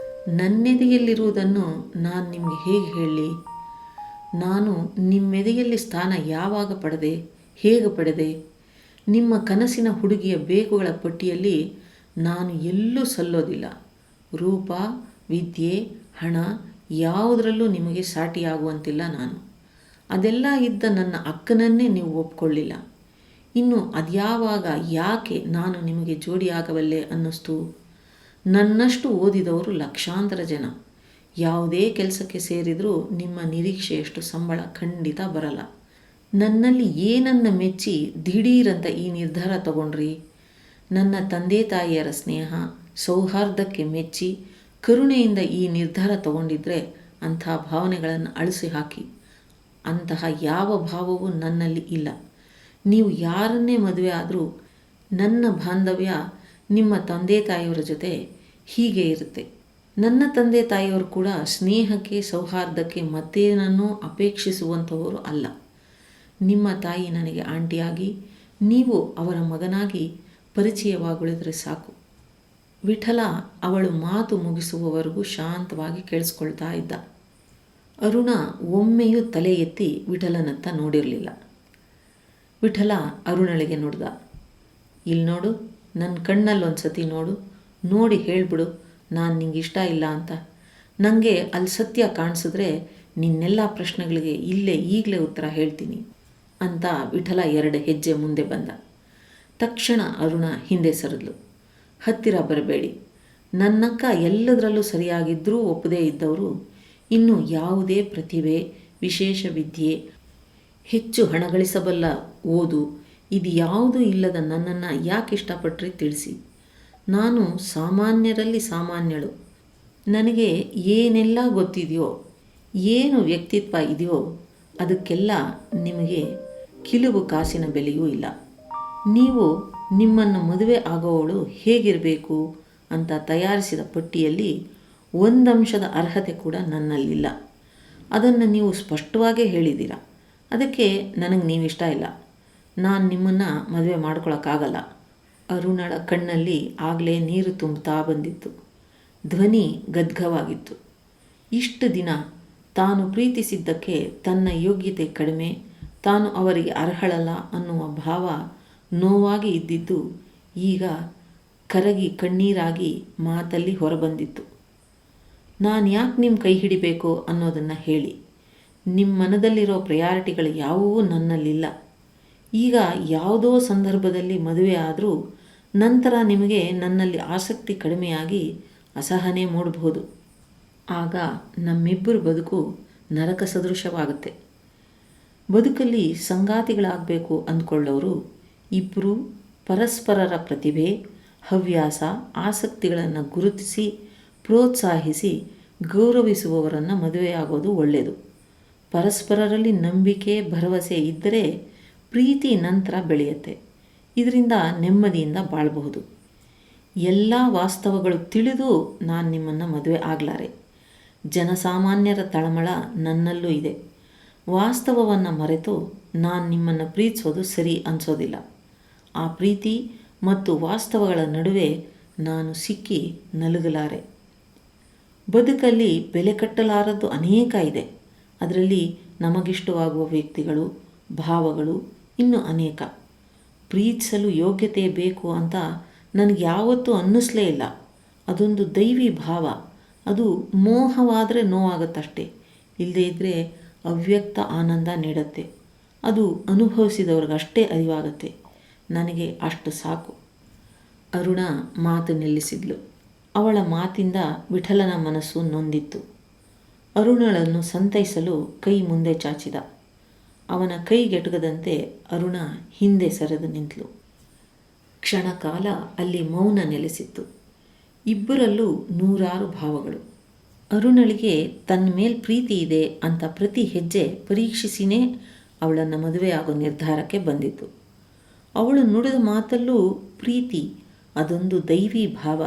ನನ್ನೆದೆಯಲ್ಲಿರುವುದನ್ನು ನಾನು ನಿಮಗೆ ಹೇಗೆ ಹೇಳಲಿ? ನಾನು ನಿಮ್ಮೆದೆಯಲ್ಲಿ ಸ್ಥಾನ ಯಾವಾಗ ಪಡೆದೆ, ಹೇಗೆ ಪಡೆದೆ? ನಿಮ್ಮ ಕನಸಿನ ಹುಡುಗಿಯ ಬೇಕುಗಳ ಪಟ್ಟಿಯಲ್ಲಿ ನಾನು ಎಲ್ಲೂ ಸಲ್ಲೋದಿಲ್ಲ. ರೂಪ, ವಿದ್ಯೆ, ಹಣ ಯಾವುದರಲ್ಲೂ ನಿಮಗೆ ಸಾಟಿಯಾಗುವಂತಿಲ್ಲ ನಾನು. ಅದೆಲ್ಲ ಇದ್ದ ನನ್ನ ಅಕ್ಕನನ್ನೇ ನೀವು ಒಪ್ಕೊಳ್ಳಿಲ್ಲ. ಇನ್ನು ಅದ್ಯಾವಾಗ, ಯಾಕೆ ನಾನು ನಿಮಗೆ ಜೋಡಿಯಾಗಬಲ್ಲೆ ಅನ್ನಿಸ್ತು? ನನ್ನಷ್ಟು ಓದಿದವರು ಲಕ್ಷಾಂತರ ಜನ. ಯಾವುದೇ ಕೆಲಸಕ್ಕೆ ಸೇರಿದರೂ ನಿಮ್ಮ ನಿರೀಕ್ಷೆಯಷ್ಟು ಸಂಬಳ ಖಂಡಿತ ಬರಲ್ಲ. ನನ್ನಲ್ಲಿ ಏನನ್ನು ಮೆಚ್ಚಿ ದಿಢೀರಂತ ಈ ನಿರ್ಧಾರ ತಗೊಂಡ್ರಿ? ನನ್ನ ತಂದೆ ತಾಯಿಯರ ಸ್ನೇಹ, ಸೌಹಾರ್ದಕ್ಕೆ ಮೆಚ್ಚಿ ಕರುಣೆಯಿಂದ ಈ ನಿರ್ಧಾರ ತಗೊಂಡಿದ್ರೆ ಅಂಥ ಭಾವನೆಗಳನ್ನು ಅಳಿಸಿ ಹಾಕಿ. ಅಂತಹ ಯಾವ ಭಾವವೂ ನನ್ನಲ್ಲಿ ಇಲ್ಲ. ನೀವು ಯಾರನ್ನೇ ಮದುವೆ ಆದರೂ ನನ್ನ ಬಾಂಧವ್ಯ ನಿಮ್ಮ ತಂದೆ ತಾಯಿಯವರ ಜೊತೆ ಹೀಗೆ ಇರುತ್ತೆ. ನನ್ನ ತಂದೆ ತಾಯಿಯವರು ಕೂಡ ಸ್ನೇಹಕ್ಕೆ, ಸೌಹಾರ್ದಕ್ಕೆ ಮತ್ತೇನನ್ನೂ ಅಪೇಕ್ಷಿಸುವಂಥವರು ಅಲ್ಲ. ನಿಮ್ಮ ತಾಯಿ ನನಗೆ ಆಂಟಿಯಾಗಿ, ನೀವು ಅವರ ಮಗನಾಗಿ ಪರಿಚಯವಾಗುಳಿದರೆ ಸಾಕು. ವಿಠಲ ಅವಳು ಮಾತು ಮುಗಿಸುವವರೆಗೂ ಶಾಂತವಾಗಿ ಕೇಳಿಸ್ಕೊಳ್ತಾ ಇದ್ದ. ಅರುಣ ಒಮ್ಮೆಯೂ ತಲೆ ಎತ್ತಿ ವಿಠಲನತ್ತ ನೋಡಿರಲಿಲ್ಲ. ವಿಠಲ ಅರುಣಳಿಗೆ ನೋಡ್ದ. ಇಲ್ಲಿ ನೋಡು, ನನ್ನ ಕಣ್ಣಲ್ಲೊಂದು ಸತಿ ನೋಡು, ನೋಡಿ ಹೇಳಿಬಿಡು ನಾನು ನಿಂಗೆ ಇಷ್ಟ ಇಲ್ಲ ಅಂತ. ನನಗೆ ಅಲ್ಲಿ ಸತ್ಯ ಕಾಣಿಸಿದ್ರೆ ನಿನ್ನೆಲ್ಲ ಪ್ರಶ್ನೆಗಳಿಗೆ ಈಗಲೇ ಉತ್ತರ ಹೇಳ್ತೀನಿ ಅಂತ ವಿಠಲ 2 ಹೆಜ್ಜೆ ಮುಂದೆ ಬಂದ. ತಕ್ಷಣ ಅರುಣ ಹಿಂದೆ ಸರಿದ್ಲು. ಹತ್ತಿರ ಬರಬೇಡಿ. ನನ್ನಕ್ಕ ಎಲ್ಲದರಲ್ಲೂ ಸರಿಯಾಗಿದ್ದರೂ ಒಪ್ಪದೇ ಇದ್ದವರು ಇನ್ನು ಯಾವುದೇ ಪ್ರತಿಭೆ, ವಿಶೇಷ ವಿದ್ಯೆ, ಹೆಚ್ಚು ಹಣ ಗಳಿಸಬಲ್ಲ ಓದು ಇದು ಯಾವುದೂ ಇಲ್ಲದ ನನ್ನನ್ನು ಯಾಕೆ ಇಷ್ಟಪಟ್ಟರೆ ತಿಳಿಸಿ. ನಾನು ಸಾಮಾನ್ಯರಲ್ಲಿ ಸಾಮಾನ್ಯಳು. ನನಗೆ ಏನೆಲ್ಲ ಗೊತ್ತಿದೆಯೋ, ಏನು ವ್ಯಕ್ತಿತ್ವ ಇದೆಯೋ ಅದಕ್ಕೆಲ್ಲ ನಿಮಗೆ ಕಿಲುಬು ಕಾಸಿನ ಬೆಲೆಯೂ ಇಲ್ಲ. ನೀವು ನಿಮ್ಮನ್ನು ಮದುವೆ ಆಗೋವಳು ಹೇಗಿರಬೇಕು ಅಂತ ತಯಾರಿಸಿದ ಪಟ್ಟಿಯಲ್ಲಿ ಒಂದಂಶದ ಅರ್ಹತೆ ಕೂಡ ನನ್ನಲ್ಲಿಲ್ಲ. ಅದನ್ನು ನೀವು ಸ್ಪಷ್ಟವಾಗೇ ಹೇಳಿದ್ದೀರ. ಅದಕ್ಕೆ ನನಗೆ ನೀವಿಷ್ಟ ಇಲ್ಲ. ನಾನು ನಿಮ್ಮನ್ನು ಮದುವೆ ಮಾಡ್ಕೊಳಕ್ಕಾಗಲ್ಲ. ಅರುಣಳ ಕಣ್ಣಲ್ಲಿ ಆಗಲೇ ನೀರು ತುಂಬುತ್ತಾ ಬಂದಿತ್ತು. ಧ್ವನಿ ಗದ್ಗವಾಗಿತ್ತು. ಇಷ್ಟು ದಿನ ತಾನು ಪ್ರೀತಿಸಿದ್ದಕ್ಕೆ ತನ್ನ ಯೋಗ್ಯತೆ ಕಡಿಮೆ, ತಾನು ಅವರಿಗೆ ಅರ್ಹಳಲ್ಲ ಅನ್ನುವ ಭಾವ ನೋವಾಗಿ ಇದ್ದಿದ್ದು ಈಗ ಕರಗಿ ಕಣ್ಣೀರಾಗಿ ಮಾತಲ್ಲಿ ಹೊರಬಂದಿತ್ತು. ನಾನು ಯಾಕೆ ನಿಮ್ಮ ಕೈ ಹಿಡಿಬೇಕು ಅನ್ನೋದನ್ನು ಹೇಳಿ. ನಿಮ್ಮ ಮನದಲ್ಲಿರೋ ಪ್ರಯಾರಿಟಿಗಳು ಯಾವುವೂ ನನ್ನಲ್ಲಿಲ್ಲ. ಈಗ ಯಾವುದೋ ಸಂದರ್ಭದಲ್ಲಿ ಮದುವೆ ಆದರೂ ನಂತರ ನಿಮಗೆ ನನ್ನಲ್ಲಿ ಆಸಕ್ತಿ ಕಡಿಮೆಯಾಗಿ ಅಸಹನೆ ಮೂಡಬಹುದು. ಆಗ ನಮ್ಮಿಬ್ಬರ ಬದುಕು ನರಕ ಸದೃಶವಾಗುತ್ತೆ. ಬದುಕಲ್ಲಿ ಸಂಗಾತಿಗಳಾಗಬೇಕು ಅಂದ್ಕೊಳ್ಳೋರು ಇಬ್ಬರು ಪರಸ್ಪರರ ಪ್ರತಿಭೆ, ಹವ್ಯಾಸ, ಆಸಕ್ತಿಗಳನ್ನು ಗುರುತಿಸಿ ಪ್ರೋತ್ಸಾಹಿಸಿ ಗೌರವಿಸುವವರನ್ನು ಮದುವೆಯಾಗೋದು ಒಳ್ಳೆಯದು. ಪರಸ್ಪರರಲ್ಲಿ ನಂಬಿಕೆ, ಭರವಸೆ ಇದ್ದರೆ ಪ್ರೀತಿ ನಂತರ ಬೆಳೆಯುತ್ತೆ. ಇದರಿಂದ ನೆಮ್ಮದಿಯಿಂದ ಬಾಳಬಹುದು. ಎಲ್ಲ ವಾಸ್ತವಗಳು ತಿಳಿದು ನಾನು ನಿಮ್ಮನ್ನು ಮದುವೆ ಆಗಲಾರೆ. ಜನಸಾಮಾನ್ಯರ ತಳಮಳ ನನ್ನಲ್ಲೂ ಇದೆ. ವಾಸ್ತವವನ್ನು ಮರೆತು ನಾನು ನಿಮ್ಮನ್ನು ಪ್ರೀತಿಸೋದು ಸರಿ ಅನಿಸೋದಿಲ್ಲ. ಆ ಪ್ರೀತಿ ಮತ್ತು ವಾಸ್ತವಗಳ ನಡುವೆ ನಾನು ಸಿಕ್ಕಿ ನಲುಗಲಾರೆ. ಬದುಕಲ್ಲಿ ಬೆಲೆ ಕಟ್ಟಲಾರದ್ದು ಅನೇಕ ಇದೆ. ಅದರಲ್ಲಿ ನಮಗಿಷ್ಟವಾಗುವ ವ್ಯಕ್ತಿಗಳು, ಭಾವಗಳು ಇನ್ನೂ ಅನೇಕ. ಪ್ರೀತಿಸಲು ಯೋಗ್ಯತೆ ಬೇಕು ಅಂತ ನನಗೆ ಯಾವತ್ತೂ ಅನ್ನಿಸ್ಲೇ ಇಲ್ಲ. ಅದೊಂದು ದೈವಿ ಭಾವ. ಅದು ಮೋಹವಾದರೆ ನೋವಾಗುತ್ತಷ್ಟೆ, ಇಲ್ಲದೇ ಇದ್ದರೆ ಅವ್ಯಕ್ತ ಆನಂದ ನೀಡುತ್ತೆ. ಅದು ಅನುಭವಿಸಿದವ್ರಿಗಷ್ಟೇ ಅರಿವಾಗುತ್ತೆ. ನನಗೆ ಅಷ್ಟು ಸಾಕು. ಅರುಣ ಮಾತು ನಿಲ್ಲಿಸಿದ್ಲು. ಅವಳ ಮಾತಿಂದ ವಿಠಲನ ಮನಸ್ಸು ನೊಂದಿತ್ತು. ಅರುಣಳನ್ನು ಸಂತೈಸಲು ಕೈ ಮುಂದೆ ಚಾಚಿದ. ಅವನ ಕೈಗೆಟುಕದಂತೆ ಅರುಣ ಹಿಂದೆ ಸರಿದು ನಿಂತಳು. ಕ್ಷಣಕಾಲ ಅಲ್ಲಿ ಮೌನ ನೆಲೆಸಿತ್ತು. ಇಬ್ಬರಲ್ಲೂ ನೂರಾರು ಭಾವಗಳು. ಅರುಣಳಿಗೆ ತನ್ನ ಮೇಲೆ ಪ್ರೀತಿ ಇದೆ ಅಂತ ಪ್ರತಿ ಹೆಜ್ಜೆ ಪರೀಕ್ಷಿಸಿನೇ ಅವಳನ್ನು ಮದುವೆ ಆಗೋ ನಿರ್ಧಾರಕ್ಕೆ ಬಂದಿತ್ತು. ಅವಳು ನುಡಿದ ಮಾತಲ್ಲೂ ಪ್ರೀತಿ. ಅದೊಂದು ದೈವಿ ಭಾವ.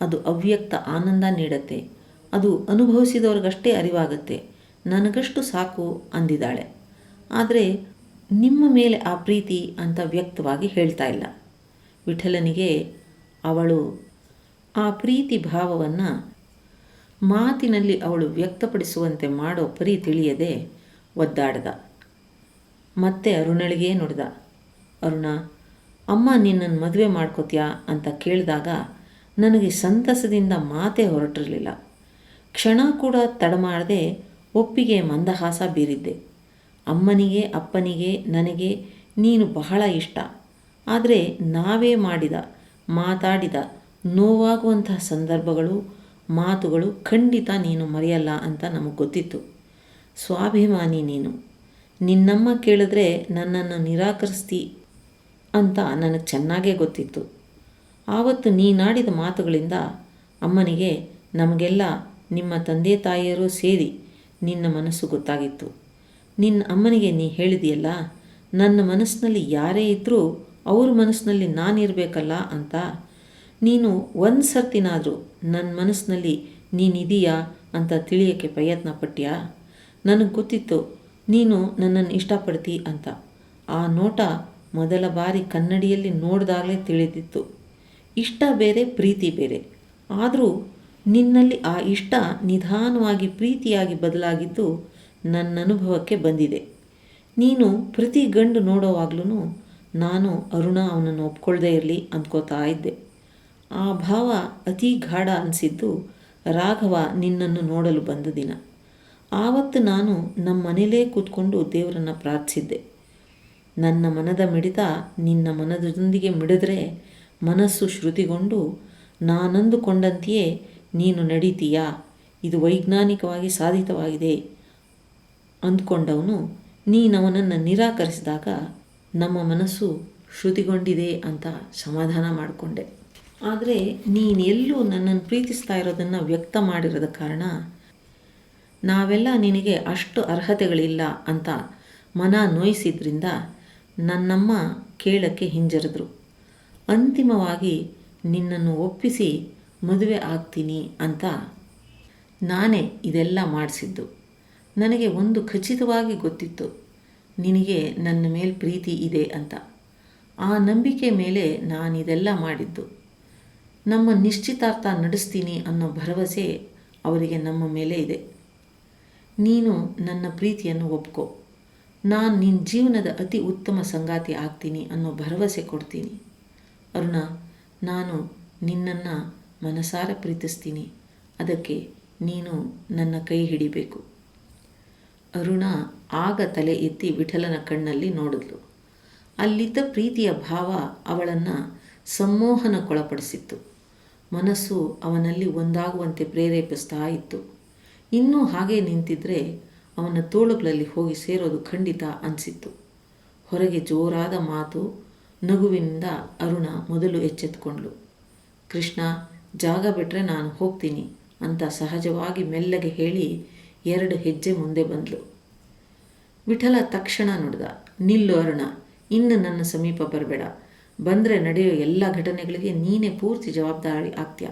ಅದು ಅವ್ಯಕ್ತ ಆನಂದ ನೀಡುತ್ತೆ. ಅದು ಅನುಭವಿಸಿದವ್ರಿಗಷ್ಟೇ ಅರಿವಾಗುತ್ತೆ. ನನಗಷ್ಟು ಸಾಕು ಅಂದಿದ್ದಾಳೆ. ಆದರೆ ನಿಮ್ಮ ಮೇಲೆ ಆ ಪ್ರೀತಿ ಅಂತ ವ್ಯಕ್ತವಾಗಿ ಹೇಳ್ತಾ ಇಲ್ಲ. ವಿಠಲನಿಗೆ ಅವಳು ಆ ಪ್ರೀತಿ ಭಾವವನ್ನು ಮಾತಿನಲ್ಲಿ ಅವಳು ವ್ಯಕ್ತಪಡಿಸುವಂತೆ ಮಾಡೋ ಪರಿ ತಿಳಿಯದೆ ಒದ್ದಾಡ್ದ. ಮತ್ತೆ ಅರುಣಳಿಗೆ ನುಡಿದ. ಅರುಣ, ಅಮ್ಮ ನಿನ್ನನ್ನು ಮದುವೆ ಮಾಡ್ಕೋತೀಯಾ ಅಂತ ಕೇಳಿದಾಗ ನನಗೆ ಸಂತಸದಿಂದ ಮಾತೇ ಹೊರಟಿರಲಿಲ್ಲ. ಕ್ಷಣ ಕೂಡ ತಡಮಾಡದೆ ಒಪ್ಪಿಗೆ ಮಂದಹಾಸ ಬೀರಿದ್ದೆ. ಅಮ್ಮನಿಗೆ ಅಪ್ಪನಿಗೆ ನನಗೆ ನೀನು ಬಹಳ ಇಷ್ಟ. ಆದರೆ ನಾವೇ ಮಾತಾಡಿದ ನೋವಾಗುವಂತಹ ಸಂದರ್ಭಗಳು, ಮಾತುಗಳು ಖಂಡಿತ ನೀನು ಮರೆಯಲ್ಲ ಅಂತ ನಮಗೆ ಗೊತ್ತಿತ್ತು. ಸ್ವಾಭಿಮಾನಿ ನೀನು. ನಿನ್ನಮ್ಮ ಕೇಳಿದ್ರೆ ನನ್ನನ್ನು ನಿರಾಕರಿಸ್ತಿ ಅಂತ ನನಗೆ ಚೆನ್ನಾಗೇ ಗೊತ್ತಿತ್ತು. ಆವತ್ತು ನೀನಾಡಿದ ಮಾತುಗಳಿಂದ ಅಮ್ಮನಿಗೆ, ನಮಗೆಲ್ಲ ನಿಮ್ಮ ತಂದೆ ತಾಯಿಯರೂ ಸೇರಿ ನಿನ್ನ ಮನಸ್ಸು ಗೊತ್ತಾಗಿತ್ತು. ನಿನ್ನ ಅಮ್ಮನಿಗೆ ನೀ ಹೇಳಿದೆಯಲ್ಲ, ನನ್ನ ಮನಸ್ಸಿನಲ್ಲಿ ಯಾರೇ ಇದ್ದರೂ ಅವ್ರ ಮನಸ್ಸಿನಲ್ಲಿ ನಾನಿರಬೇಕಲ್ಲ ಅಂತ. ನೀನು ಒಂದು ಸರ್ತಿನಾದರೂ ನನ್ನ ಮನಸ್ಸಿನಲ್ಲಿ ನೀನಿದೆಯಾ ಅಂತ ತಿಳಿಯೋಕ್ಕೆ ಪ್ರಯತ್ನ ಪಟ್ಯಾ? ನನಗೆ ಗೊತ್ತಿತ್ತು ನೀನು ನನ್ನನ್ನು ಇಷ್ಟಪಡ್ತಿ ಅಂತ. ಆ ನೋಟ ಮೊದಲ ಬಾರಿ ಕನ್ನಡಿಯಲ್ಲಿ ನೋಡಿದಾಗಲೇ ತಿಳಿದಿತ್ತು. ಇಷ್ಟ ಬೇರೆ, ಪ್ರೀತಿ ಬೇರೆ. ಆದರೂ ನಿನ್ನಲ್ಲಿ ಆ ಇಷ್ಟ ನಿಧಾನವಾಗಿ ಪ್ರೀತಿಯಾಗಿ ಬದಲಾಗಿದ್ದು ನನ್ನ ಅನುಭವಕ್ಕೆ ಬಂದಿದೆ. ನೀನು ಪ್ರತಿ ಗಂಡು ನೋಡೋವಾಗ್ಲೂ ನಾನು ಅರುಣ ಅವನನ್ನು ಒಪ್ಕೊಳ್ದೇ ಇರಲಿ ಅಂದ್ಕೋತಾ ಇದ್ದೆ. ಆ ಭಾವ ಅತಿ ಗಾಢ ಅನಿಸಿದ್ದು ರಾಘವ ನಿನ್ನನ್ನು ನೋಡಲು ಬಂದ ದಿನ. ಆವತ್ತು ನಾನು ನಮ್ಮ ಮನೇಲೇ ಕೂತ್ಕೊಂಡು ದೇವರನ್ನು ಪ್ರಾರ್ಥಿಸಿದ್ದೆ. ನನ್ನ ಮನದ ಮಿಡಿತ ನಿನ್ನ ಮನದೊಂದಿಗೆ ಮಿಡಿದ್ರೆ ಮನಸ್ಸು ಶ್ರುತಿಗೊಂಡು ನಾನಂದುಕೊಂಡಂತೆಯೇ ನೀನು ನಡೀತೀಯಾ, ಇದು ವೈಜ್ಞಾನಿಕವಾಗಿ ಸಾಧಿತವಾಗಿದೆ ಅಂದ್ಕೊಂಡವನು ನೀನವನನ್ನು ನಿರಾಕರಿಸಿದಾಗ ನಮ್ಮ ಮನಸ್ಸು ಶ್ರುತಿಗೊಂಡಿದೆ ಅಂತ ಸಮಾಧಾನ ಮಾಡಿಕೊಂಡೆ. ಆದರೆ ನೀನೆಲ್ಲೂ ನನ್ನನ್ನು ಪ್ರೀತಿಸ್ತಾ ಇರೋದನ್ನು ವ್ಯಕ್ತ ಮಾಡಿರೋದ ಕಾರಣ ನಾವೆಲ್ಲ ನಿನಗೆ ಅಷ್ಟು ಅರ್ಹತೆಗಳಿಲ್ಲ ಅಂತ ಮನ ನೋಯಿಸಿದ್ರಿಂದ ನನ್ನಮ್ಮ ಕೇಳಕ್ಕೆ ಹಿಂಜರಿದ್ರು. ಅಂತಿಮವಾಗಿ ನಿನ್ನನ್ನು ಒಪ್ಪಿಸಿ ಮದುವೆ ಆಗ್ತೀನಿ ಅಂತ ನಾನೇ ಇದೆಲ್ಲ ಮಾಡಿಸಿದ್ದು. ನನಗೆ ಒಂದು ಖಚಿತವಾಗಿ ಗೊತ್ತಿತ್ತು, ನಿನಗೆ ನನ್ನ ಮೇಲೆ ಪ್ರೀತಿ ಇದೆ ಅಂತ. ಆ ನಂಬಿಕೆ ಮೇಲೆ ನಾನಿದೆಲ್ಲ ಮಾಡಿದ್ದು. ನಮ್ಮ ನಿಶ್ಚಿತಾರ್ಥ ನಡೆಸ್ತೀನಿ ಅನ್ನೋ ಭರವಸೆ ಅವರಿಗೆ ನಮ್ಮ ಮೇಲೆ ಇದೆ. ನೀನು ನನ್ನ ಪ್ರೀತಿಯನ್ನು ಒಪ್ಕೊ. ನಾನು ನಿನ್ನ ಜೀವನದ ಅತಿ ಉತ್ತಮ ಸಂಗಾತಿ ಆಗ್ತೀನಿ ಅನ್ನೋ ಭರವಸೆ ಕೊಡ್ತೀನಿ. ಅರುಣ, ನಾನು ನಿನ್ನನ್ನು ಮನಸಾರ ಪ್ರೀತಿಸ್ತೀನಿ. ಅದಕ್ಕೆ ನೀನು ನನ್ನ ಕೈ ಹಿಡಿಬೇಕು. ಅರುಣ ಆಗ ತಲೆ ಎತ್ತಿ ವಿಠಲನ ಕಣ್ಣಲ್ಲಿ ನೋಡಿದ್ಲು. ಅಲ್ಲಿದ್ದ ಪ್ರೀತಿಯ ಭಾವ ಅವಳನ್ನು ಸಂಮೋಹನಕ್ಕೊಳಪಡಿಸಿತ್ತು. ಮನಸ್ಸು ಅವನಲ್ಲಿ ಒಂದಾಗುವಂತೆ ಪ್ರೇರೇಪಿಸ್ತಾ ಇತ್ತು. ಇನ್ನೂ ಹಾಗೆ ನಿಂತಿದ್ರೆ ಅವನ ತೋಳುಗಳಲ್ಲಿ ಹೋಗಿ ಸೇರೋದು ಖಂಡಿತ ಅನಿಸಿತ್ತು. ಹೊರಗೆ ಜೋರಾದ ಮಾತು, ನಗುವಿನಿಂದ ಅರುಣ ಮೊದಲು ಎಚ್ಚೆತ್ತುಕೊಂಡ್ಳು. ಕೃಷ್ಣ, ಜಾಗ ಬಿಟ್ಟರೆ ನಾನು ಹೋಗ್ತೀನಿ ಅಂತ ಸಹಜವಾಗಿ ಮೆಲ್ಲಗೆ ಹೇಳಿ 2 ಹೆಜ್ಜೆ ಮುಂದೆ ಬಂದಳು. ವಿಠಲ ತಕ್ಷಣ ನುಡಿದ, ನಿಲ್ಲು ಅರುಣ, ಇನ್ನು ನನ್ನ ಸಮೀಪ ಬರಬೇಡ. ಬಂದರೆ ನಡೆಯೋ ಎಲ್ಲ ಘಟನೆಗಳಿಗೆ ನೀನೇ ಪೂರ್ತಿ ಜವಾಬ್ದಾರಿ ಆಗ್ತೀಯ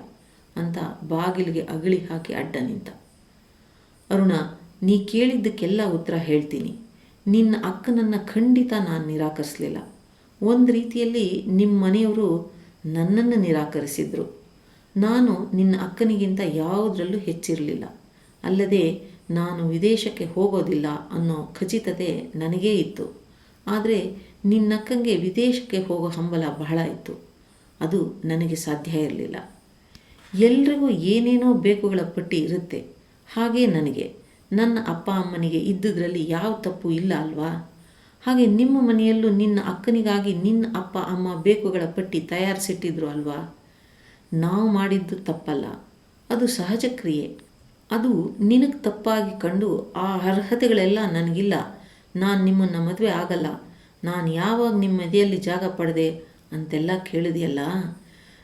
ಅಂತ ಬಾಗಿಲಿಗೆ ಅಗಳಿ ಹಾಕಿ ಅಡ್ಡ ನಿಂತ. ಅರುಣ, ನೀ ಕೇಳಿದ್ದಕ್ಕೆಲ್ಲ ಉತ್ತರ ಹೇಳ್ತೀನಿ. ನಿನ್ನ ಅಕ್ಕನನ್ನು ಖಂಡಿತ ನಾನು ನಿರಾಕರಿಸಲಿಲ್ಲ. ಒಂದು ರೀತಿಯಲ್ಲಿ ನಿಮ್ಮ ಮನೆಯವರು ನನ್ನನ್ನು ನಿರಾಕರಿಸಿದರು. ನಾನು ನಿನ್ನ ಅಕ್ಕನಿಗಿಂತ ಯಾವುದರಲ್ಲೂ ಹೆಚ್ಚಿರಲಿಲ್ಲ. ಅಲ್ಲದೆ ನಾನು ವಿದೇಶಕ್ಕೆ ಹೋಗೋದಿಲ್ಲ ಅನ್ನೋ ಖಚಿತತೆ ನನಗೇ ಇತ್ತು. ಆದರೆ ನಿನ್ನಕ್ಕಂಗೆ ವಿದೇಶಕ್ಕೆ ಹೋಗೋ ಹಂಬಲ ಬಹಳ ಇತ್ತು. ಅದು ನನಗೆ ಸಾಧ್ಯ ಇರಲಿಲ್ಲ. ಎಲ್ರಿಗೂ ಏನೇನೋ ಬೇಕುಗಳ ಪಟ್ಟಿ ಇರುತ್ತೆ. ಹಾಗೇ ನನಗೆ, ನನ್ನ ಅಪ್ಪ ಅಮ್ಮನಿಗೆ ಇದ್ದುದರಲ್ಲಿ ಯಾವ ತಪ್ಪು ಇಲ್ಲ ಅಲ್ವಾ? ಹಾಗೆ ನಿಮ್ಮ ಮನೆಯಲ್ಲೂ ನಿನ್ನ ಅಕ್ಕನಿಗಾಗಿ ನಿನ್ನ ಅಪ್ಪ ಅಮ್ಮ ಬೇಕುಗಳ ಪಟ್ಟಿ ತಯಾರಿಸಿಟ್ಟಿದ್ರು ಅಲ್ವಾ? ನಾವು ಮಾಡಿದ್ದು ತಪ್ಪಲ್ಲ, ಅದು ಸಹಜ ಕ್ರಿಯೆ. ಅದು ನಿನಗೆ ತಪ್ಪಾಗಿ ಕಂಡು ಆ ಅರ್ಹತೆಗಳೆಲ್ಲ ನನಗಿಲ್ಲ, ನಾನು ನಿಮ್ಮನ್ನು ಮದುವೆ ಆಗಲ್ಲ, ನಾನು ಯಾವಾಗ ನಿಮ್ಮ ಎದೆಯಲ್ಲಿ ಜಾಗ ಪಡೆದೆ ಅಂತೆಲ್ಲ ಕೇಳಿದೆಯಲ್ಲ.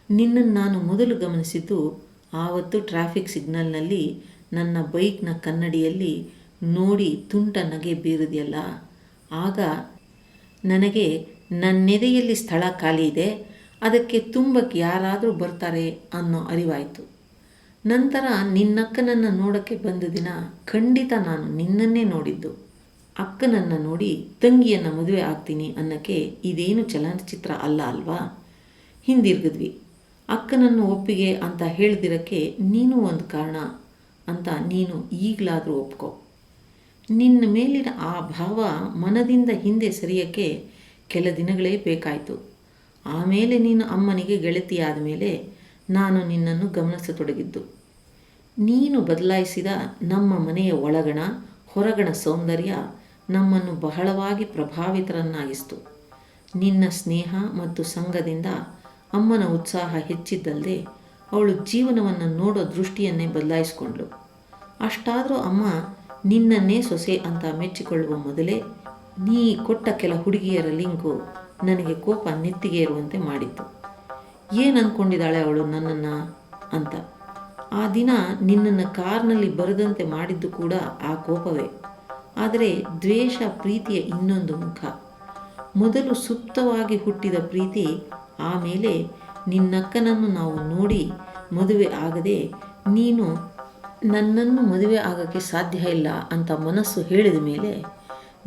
ನಿನ್ನನ್ನು ನಾನು ಮೊದಲು ಗಮನಿಸಿದ್ದು ಆವತ್ತು ಟ್ರಾಫಿಕ್ ಸಿಗ್ನಲ್ನಲ್ಲಿ ನನ್ನ ಬೈಕ್ನ ಕನ್ನಡಿಯಲ್ಲಿ ನೋಡಿ ತುಂಟ ನಗೆ ಬೀರಿದೆಯಲ್ಲ. ಆಗ ನನಗೆ ನನ್ನೆದೆಯಲ್ಲಿ ಸ್ಥಳ ಖಾಲಿ ಇದೆ, ಅದಕ್ಕೆ ತುಂಬಕ್ಕೆ ಯಾರಾದರೂ ಬರ್ತಾರೆ ಅನ್ನೋ ಅರಿವಾಯಿತು. ನಂತರ ನಿನ್ನಕ್ಕನನ್ನು ನೋಡೋಕ್ಕೆ ಬಂದ ದಿನ ಖಂಡಿತ ನಾನು ನಿನ್ನನ್ನೇ ನೋಡಿದ್ದು. ಅಕ್ಕನನ್ನು ನೋಡಿ ತಂಗಿಯನ್ನು ಮದುವೆ ಆಗ್ತೀನಿ ಅನ್ನೋಕ್ಕೆ ಇದೇನು ಚಲನಚಿತ್ರ ಅಲ್ಲ ಅಲ್ವಾ? ಹಿಂದಿರುಗಿದ್ವಿ. ಅಕ್ಕನನ್ನು ಒಪ್ಪಿಗೆ ಅಂತ ಹೇಳ್ದಿರೋಕ್ಕೆ ನೀನು ಒಂದು ಕಾರಣ ಅಂತ ನೀನು ಈಗಲಾದರೂ ಒಪ್ಕೊ. ನಿನ್ನ ಮೇಲಿನ ಆ ಭಾವ ಮನದಿಂದ ಹಿಂದೆ ಸರಿಯೋಕ್ಕೆ ಕೆಲ ದಿನಗಳೇ ಬೇಕಾಯಿತು. ಆಮೇಲೆ ನೀನು ಅಮ್ಮನಿಗೆ ಗೆಳತಿಯಾದ ಮೇಲೆ ನಾನು ನಿನ್ನನ್ನು ಗಮನಿಸತೊಡಗಿದ್ದು. ನೀನು ಬದಲಾಯಿಸಿದ ನಮ್ಮ ಮನೆಯ ಒಳಗಣ ಹೊರಗಣ ಸೌಂದರ್ಯ ನಮ್ಮನ್ನು ಬಹಳವಾಗಿ ಪ್ರಭಾವಿತರನ್ನಾಗಿಸ್ತು. ನಿನ್ನ ಸ್ನೇಹ ಮತ್ತು ಸಂಘದಿಂದ ಅಮ್ಮನ ಉತ್ಸಾಹ ಹೆಚ್ಚಿದ್ದಲ್ಲದೆ ಅವಳು ಜೀವನವನ್ನು ನೋಡೋ ದೃಷ್ಟಿಯನ್ನೇ ಬದಲಾಯಿಸಿಕೊಂಡ್ಳು. ಅಷ್ಟಾದರೂ ಅಮ್ಮ ನಿನ್ನನ್ನೇ ಸೊಸೆ ಅಂತ ಮೆಚ್ಚಿಕೊಳ್ಳುವ ಮೊದಲೇ ನೀ ಕೊಟ್ಟ ಕೆಲ ಹುಡುಗಿಯರ ಲಿಂಕು ನನಗೆ ಕೋಪ ನೆತ್ತಿಗೆ ಇರುವಂತೆ ಮಾಡಿತ್ತು. ಏನು ಅಂದ್ಕೊಂಡಿದ್ದಾಳೆ ಅವಳು ನನ್ನನ್ನು ಅಂತ. ಆ ದಿನ ನಿನ್ನನ್ನು ಕಾರ್ನಲ್ಲಿ ಬರದಂತೆ ಮಾಡಿದ್ದು ಕೂಡ ಆ ಕೋಪವೇ. ಆದರೆ ದ್ವೇಷ ಪ್ರೀತಿಯ ಇನ್ನೊಂದು ಮುಖ. ಮೊದಲು ಸುಪ್ತವಾಗಿ ಹುಟ್ಟಿದ ಪ್ರೀತಿ, ಆಮೇಲೆ ನಿನ್ನಕ್ಕನನ್ನು ನಾವು ನೋಡಿ ಮದುವೆ ಆಗದೆ ನೀನು ನನ್ನನ್ನು ಮದುವೆ ಆಗೋಕ್ಕೆ ಸಾಧ್ಯ ಇಲ್ಲ ಅಂತ ಮನಸ್ಸು ಹೇಳಿದ ಮೇಲೆ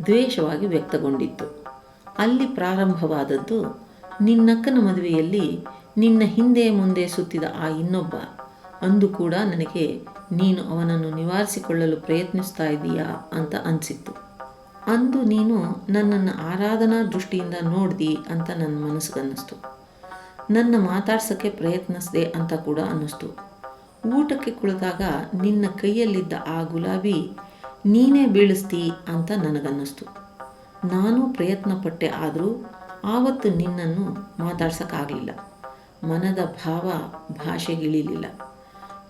ದ್ವೇಷವಾಗಿ ವ್ಯಕ್ತಗೊಂಡಿತ್ತು. ಅಲ್ಲಿ ಪ್ರಾರಂಭವಾದದ್ದು ನಿನ್ನಕ್ಕನ ಮದುವೆಯಲ್ಲಿ ನಿನ್ನ ಹಿಂದೆ ಮುಂದೆ ಸುತ್ತಿದ ಆ ಇನ್ನೊಬ್ಬ. ಅಂದು ಕೂಡ ನನಗೆ ನೀನು ಅವನನ್ನು ನಿವಾರಿಸಿಕೊಳ್ಳಲು ಪ್ರಯತ್ನಿಸ್ತಾ ಇದ್ದೀಯಾ ಅಂತ ಅನಿಸಿತ್ತು. ಅಂದು ನೀನು ನನ್ನನ್ನು ಆರಾಧನಾ ದೃಷ್ಟಿಯಿಂದ ನೋಡ್ದಿ ಅಂತ ನನ್ನ ಮನಸ್ಸಿಗನ್ನಿಸ್ತು. ನನ್ನ ಮಾತಾಡ್ಸೋಕ್ಕೆ ಪ್ರಯತ್ನಿಸಿದೆ ಅಂತ ಕೂಡ ಅನ್ನಿಸ್ತು. ಊಟಕ್ಕೆ ಕುಳಿತಾಗ ನಿನ್ನ ಕೈಯಲ್ಲಿದ್ದ ಆ ಗುಲಾಬಿ ನೀನೇ ಬೀಳಿಸ್ತಿ ಅಂತ ನನಗನ್ನಿಸ್ತು. ನಾನು ಪ್ರಯತ್ನಪಟ್ಟೆ, ಆದರೂ ಆವತ್ತು ನಿನ್ನನ್ನು ಮಾತಾಡ್ಸೋಕ್ಕಾಗಲಿಲ್ಲ. ಮನದ ಭಾವ ಭಾಷೆಗಿಳಿಲಿಲ್ಲ.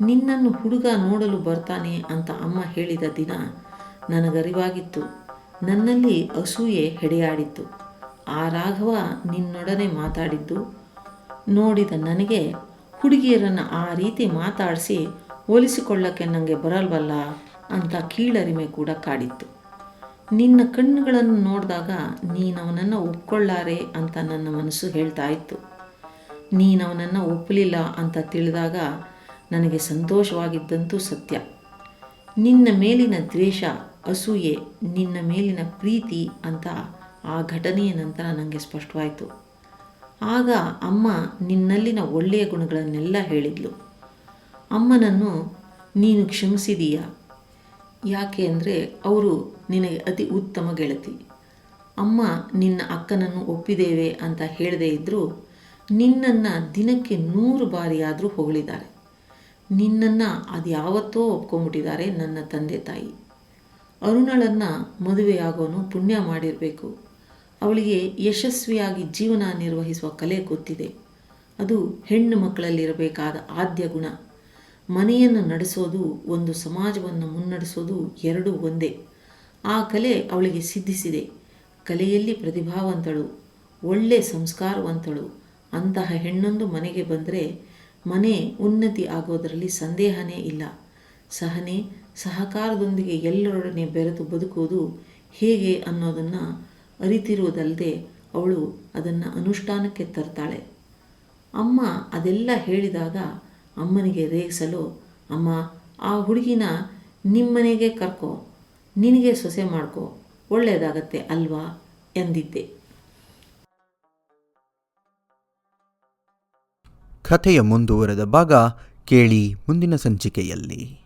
ನಿನ್ನನ್ನು ಹುಡುಗ ನೋಡಲು ಬರ್ತಾನೆ ಅಂತ ಅಮ್ಮ ಹೇಳಿದ ದಿನ ನನಗರಿವಾಗಿತ್ತು. ನನ್ನಲ್ಲಿ ಅಸೂಯೆ ಹೆಡೆಯಾಡಿತ್ತು. ಆ ರಾಘವ ನಿನ್ನೊಡನೆ ಮಾತಾಡಿದ್ದು ನೋಡಿದ ನನಗೆ ಹುಡುಗಿಯರನ್ನು ಆ ರೀತಿ ಮಾತಾಡಿಸಿ ಹೋಲಿಸಿಕೊಳ್ಳೋಕ್ಕೆ ನನಗೆ ಬರಲ್ವಲ್ಲ ಅಂತ ಕೀಳರಿಮೆ ಕೂಡ ಕಾಡಿತ್ತು. ನಿನ್ನ ಕಣ್ಣುಗಳನ್ನು ನೋಡಿದಾಗ ನೀನವನನ್ನು ಒಪ್ಕೊಳ್ಳಾರೆ ಅಂತ ನನ್ನ ಮನಸ್ಸು ಹೇಳ್ತಾ ಇತ್ತು. ನೀನವನನ್ನು ಒಪ್ಪಲಿಲ್ಲ ಅಂತ ತಿಳಿದಾಗ ನನಗೆ ಸಂತೋಷವಾಗಿದ್ದಂತೂ ಸತ್ಯ. ನಿನ್ನ ಮೇಲಿನ ದ್ವೇಷ, ಅಸೂಯೆ, ನಿನ್ನ ಮೇಲಿನ ಪ್ರೀತಿ ಅಂತ ಆ ಘಟನೆಯ ನಂತರ ನನಗೆ ಸ್ಪಷ್ಟವಾಯಿತು. ಆಗ ಅಮ್ಮ ನಿನ್ನಲ್ಲಿನ ಒಳ್ಳೆಯ ಗುಣಗಳನ್ನೆಲ್ಲ ಹೇಳಿದ್ಲು. ಅಮ್ಮನನ್ನು ನೀನು ಕ್ಷಮಿಸಿದೀಯಾ? ಯಾಕೆ ಅಂದರೆ ಅವರು ನಿನಗೆ ಅತಿ ಉತ್ತಮ ಗೆಳತಿ. ಅಮ್ಮ ನಿನ್ನ ಅಕ್ಕನನ್ನು ಒಪ್ಪಿದ್ದೇವೆ ಅಂತ ಹೇಳದೇ ಇದ್ದರೂ ನಿನ್ನನ್ನು ದಿನಕ್ಕೆ 100 ಬಾರಿಯಾದರೂ ಹೊಗಳಿದ್ದಾರೆ. ನಿನ್ನನ್ನು ಅದು ಯಾವತ್ತೋ ಒಪ್ಕೊಂಬಿಟ್ಟಿದ್ದಾರೆ ನನ್ನ ತಂದೆ ತಾಯಿ. ಅರುಣಳನ್ನು ಮದುವೆಯಾಗೋನು ಪುಣ್ಯ ಮಾಡಿರಬೇಕು. ಅವಳಿಗೆ ಯಶಸ್ವಿಯಾಗಿ ಜೀವನ ನಿರ್ವಹಿಸುವ ಕಲೆ ಗೊತ್ತಿದೆ. ಅದು ಹೆಣ್ಣು ಮಕ್ಕಳಲ್ಲಿರಬೇಕಾದ ಆದ್ಯ ಗುಣ. ಮನೆಯನ್ನು ನಡೆಸೋದು, ಒಂದು ಸಮಾಜವನ್ನು ಮುನ್ನಡೆಸೋದು ಎರಡೂ ಒಂದೇ. ಆ ಕಲೆ ಅವಳಿಗೆ ಸಿದ್ಧಿಸಿದೆ. ಕಲೆಯಲ್ಲಿ ಪ್ರತಿಭಾವಂತಳು, ಒಳ್ಳೆ ಸಂಸ್ಕಾರವಂತಳು. ಅಂತಹ ಹೆಣ್ಣೊಂದು ಮನೆಗೆ ಬಂದರೆ ಮನೆ ಉನ್ನತಿ ಆಗೋದರಲ್ಲಿ ಸಂದೇಹನೇ ಇಲ್ಲ. ಸಹನೆ, ಸಹಕಾರದೊಂದಿಗೆ ಎಲ್ಲರೊಡನೆ ಬೆರೆತು ಬದುಕುವುದು ಹೇಗೆ ಅನ್ನೋದನ್ನು ಅರಿತಿರುವುದಲ್ಲದೆ ಅವಳು ಅದನ್ನು ಅನುಷ್ಠಾನಕ್ಕೆ ತರ್ತಾಳೆ. ಅಮ್ಮ ಅದೆಲ್ಲ ಹೇಳಿದಾಗ ಅಮ್ಮನಿಗೆ ರೇಗಿಸಲು, ಅಮ್ಮ ಆ ಹುಡುಗಿನ ನಿಮ್ಮನೆಗೆ ಕರ್ಕೊ, ನಿನಗೆ ಸೊಸೆ ಮಾಡ್ಕೊ, ಒಳ್ಳೆಯದಾಗತ್ತೆ ಅಲ್ವಾ ಎಂದಿದ್ದೆ. ಕಥೆಯ ಮುಂದುವರೆದ ಭಾಗ ಕೇಳಿ ಮುಂದಿನ ಸಂಚಿಕೆಯಲ್ಲಿ.